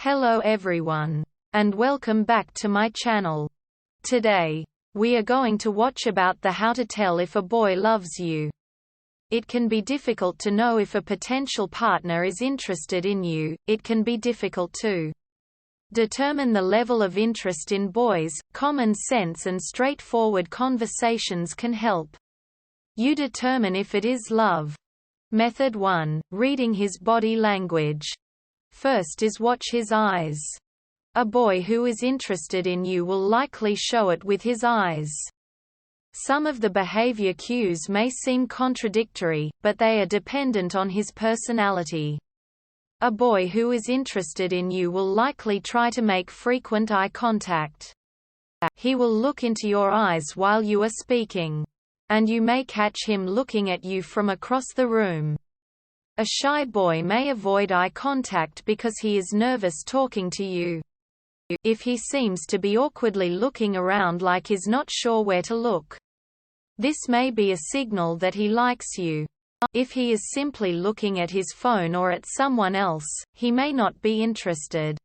Hello everyone, and welcome back to my channel. Today, we are going to watch about the how to tell if a boy loves you. It can be difficult to know if a potential partner is interested in you. It can be difficult to determine the level of interest in boys. Common sense and straightforward conversations can help you determine if it is love. Method 1. Reading his body language. First is watch his eyes. A boy who is interested in you will likely show it with his eyes. Some of the behavior cues may seem contradictory, but they are dependent on his personality. A boy who is interested in you will likely try to make frequent eye contact. He will look into your eyes while you are speaking, and you may catch him looking at you from across the room. A shy boy may avoid eye contact because he is nervous talking to you. If he seems to be awkwardly looking around like he's not sure where to look, this may be a signal that he likes you. If he is simply looking at his phone or at someone else, he may not be interested.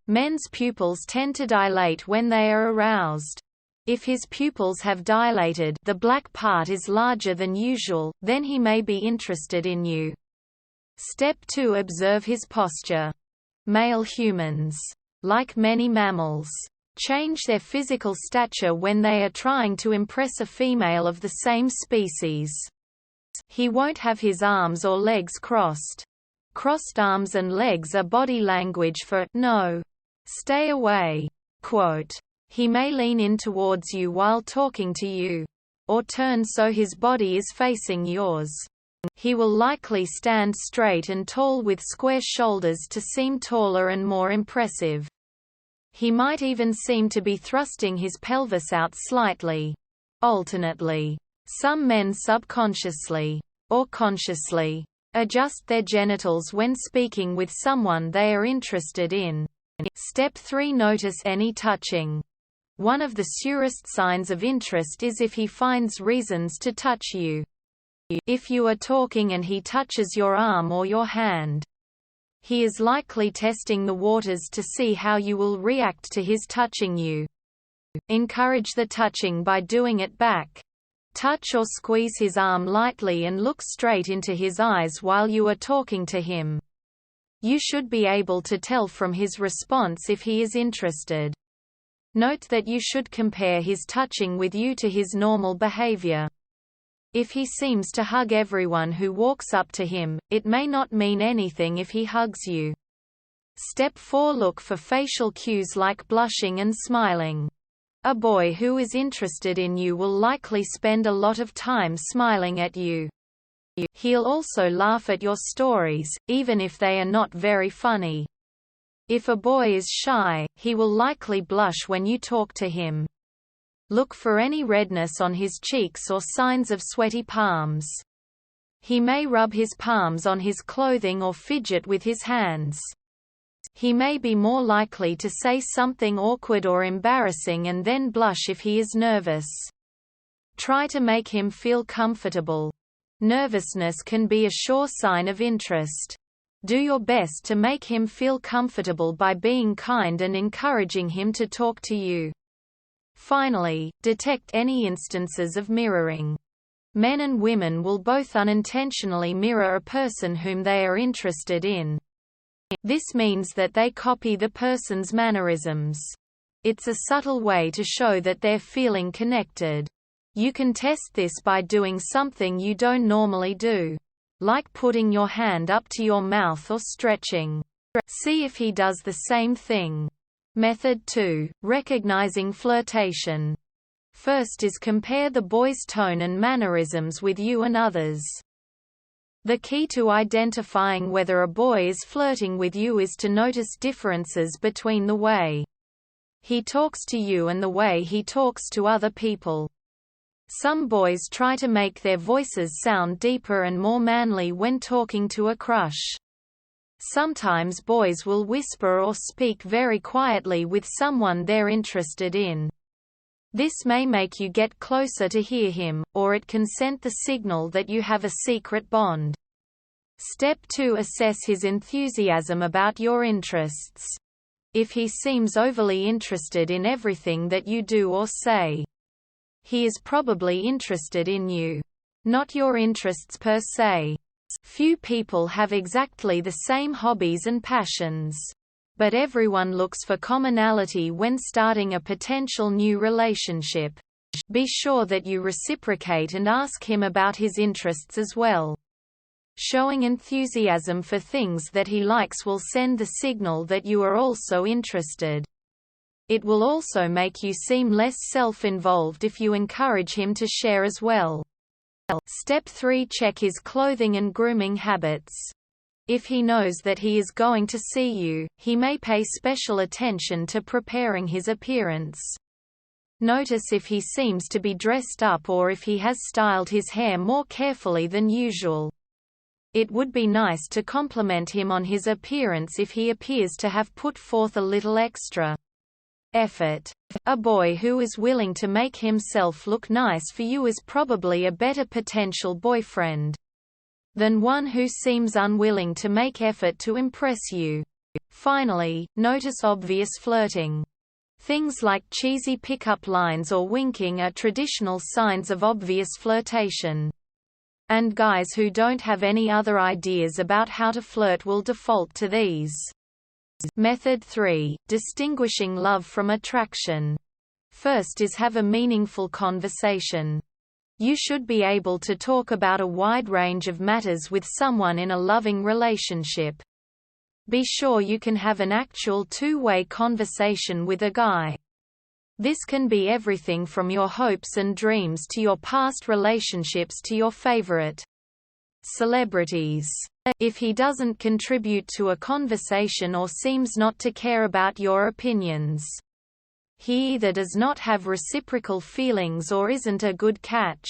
Men's pupils tend to dilate when they are aroused. If his pupils have dilated, the black part is larger than usual, then he may be interested in you. Step 2. Observe his posture. Male humans, like many mammals, change their physical stature when they are trying to impress a female of the same species. He won't have his arms or legs crossed. Crossed arms and legs are body language for no, stay away. Quote, he may lean in towards you while talking to you, or turn so his body is facing yours. He will likely stand straight and tall with square shoulders to seem taller and more impressive. He might even seem to be thrusting his pelvis out slightly. Alternately, some men subconsciously, or consciously, adjust their genitals when speaking with someone they are interested in. Step 3. Notice any touching. One of the surest signs of interest is if he finds reasons to touch you. If you are talking and he touches your arm or your hand, he is likely testing the waters to see how you will react to his touching you. Encourage the touching by doing it back. Touch or squeeze his arm lightly and look straight into his eyes while you are talking to him. You should be able to tell from his response if he is interested. Note that you should compare his touching with you to his normal behavior. If he seems to hug everyone who walks up to him, it may not mean anything if he hugs you. Step 4. Look for facial cues like blushing and smiling. A boy who is interested in you will likely spend a lot of time smiling at you. He'll also laugh at your stories, even if they are not very funny. If a boy is shy, he will likely blush when you talk to him. Look for any redness on his cheeks or signs of sweaty palms. He may rub his palms on his clothing or fidget with his hands. He may be more likely to say something awkward or embarrassing and then blush if he is nervous. Try to make him feel comfortable. Nervousness can be a sure sign of interest. Do your best to make him feel comfortable by being kind and encouraging him to talk to you. Finally, detect any instances of mirroring. Men and women will both unintentionally mirror a person whom they are interested in. This means that they copy the person's mannerisms. It's a subtle way to show that they're feeling connected. You can test this by doing something you don't normally do, like putting your hand up to your mouth or stretching. See if he does the same thing. Method 2. Recognizing flirtation. First is compare the boy's tone and mannerisms with you and others. The key to identifying whether a boy is flirting with you is to notice differences between the way he talks to you and the way he talks to other people. Some boys try to make their voices sound deeper and more manly when talking to a crush. Sometimes boys will whisper or speak very quietly with someone they're interested in. This may make you get closer to hear him, or it can send the signal that you have a secret bond. Step 2. Assess his enthusiasm about your interests. If he seems overly interested in everything that you do or say, he is probably interested in you, not your interests per se. Few people have exactly the same hobbies and passions. But everyone looks for commonality when starting a potential new relationship. Be sure that you reciprocate and ask him about his interests as well. Showing enthusiasm for things that he likes will send the signal that you are also interested. It will also make you seem less self-involved if you encourage him to share as well. Step 3. Check his clothing and grooming habits. If he knows that he is going to see you, he may pay special attention to preparing his appearance. Notice if he seems to be dressed up or if he has styled his hair more carefully than usual. It would be nice to compliment him on his appearance if he appears to have put forth a little extra effort. A boy who is willing to make himself look nice for you is probably a better potential boyfriend than one who seems unwilling to make effort to impress you. Finally, notice obvious flirting. Things like cheesy pickup lines or winking are traditional signs of obvious flirtation. And guys who don't have any other ideas about how to flirt will default to these. Method 3. Distinguishing love from attraction. First is have a meaningful conversation. You should be able to talk about a wide range of matters with someone in a loving relationship. Be sure you can have an actual two-way conversation with a guy. This can be everything from your hopes and dreams to your past relationships to your favorite celebrities. If he doesn't contribute to a conversation or seems not to care about your opinions, he either does not have reciprocal feelings or isn't a good catch.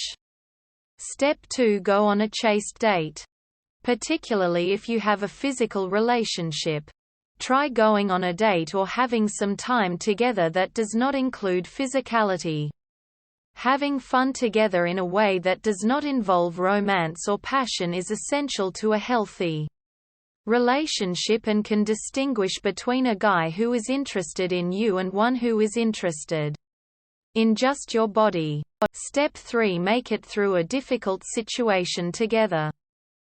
Step 2. Go on a chaste date. Particularly if you have a physical relationship. Try going on a date or having some time together that does not include physicality. Having fun together in a way that does not involve romance or passion is essential to a healthy relationship and can distinguish between a guy who is interested in you and one who is interested in just your body. Step 3. Make it through a difficult situation together.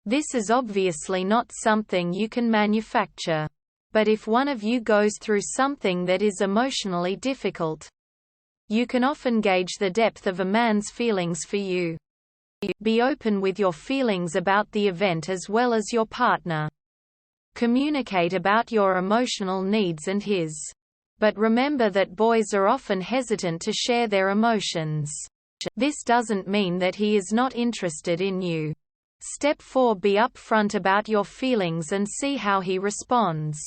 This is obviously not something you can manufacture. But if one of you goes through something that is emotionally difficult, you can often gauge the depth of a man's feelings for you. Be open with your feelings about the event as well as your partner. Communicate about your emotional needs and his. But remember that boys are often hesitant to share their emotions. This doesn't mean that he is not interested in you. Step 4. Be upfront about your feelings and see how he responds.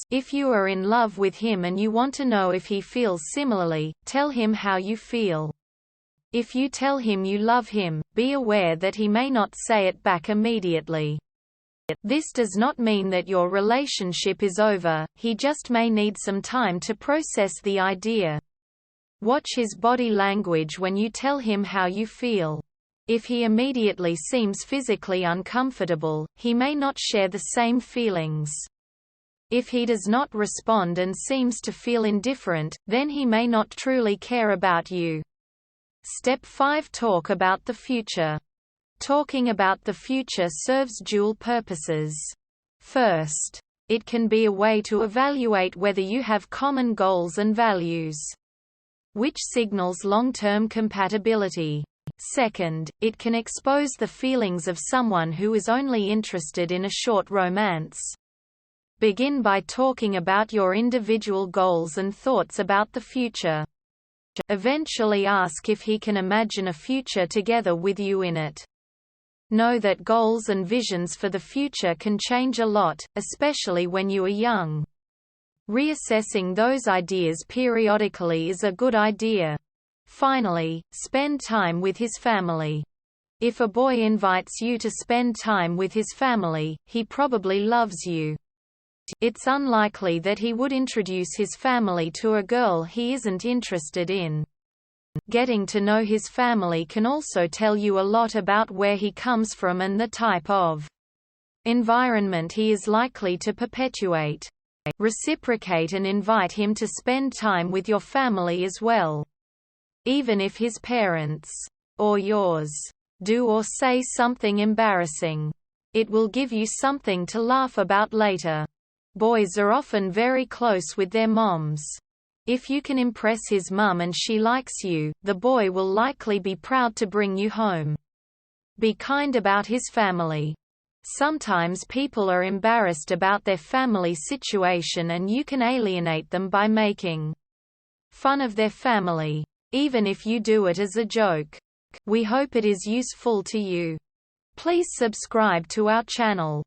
If you are in love with him and you want to know if he feels similarly, tell him how you feel. If you tell him you love him, be aware that he may not say it back immediately. This does not mean that your relationship is over, he just may need some time to process the idea. Watch his body language when you tell him how you feel. If he immediately seems physically uncomfortable, he may not share the same feelings. If he does not respond and seems to feel indifferent, then he may not truly care about you. Step 5. Talk about the future. Talking about the future serves dual purposes. First, it can be a way to evaluate whether you have common goals and values, which signals long-term compatibility. Second, it can expose the feelings of someone who is only interested in a short romance. Begin by talking about your individual goals and thoughts about the future. Eventually ask if he can imagine a future together with you in it. Know that goals and visions for the future can change a lot, especially when you are young. Reassessing those ideas periodically is a good idea. Finally, spend time with his family. If a boy invites you to spend time with his family, he probably loves you. It's unlikely that he would introduce his family to a girl he isn't interested in. Getting to know his family can also tell you a lot about where he comes from and the type of environment he is likely to perpetuate. Reciprocate and invite him to spend time with your family as well. Even if his parents, or yours, do or say something embarrassing, it will give you something to laugh about later. Boys are often very close with their moms. If you can impress his mum and she likes you, the boy will likely be proud to bring you home. Be kind about his family. Sometimes people are embarrassed about their family situation and you can alienate them by making fun of their family, even if you do it as a joke. We hope it is useful to you. Please subscribe to our channel.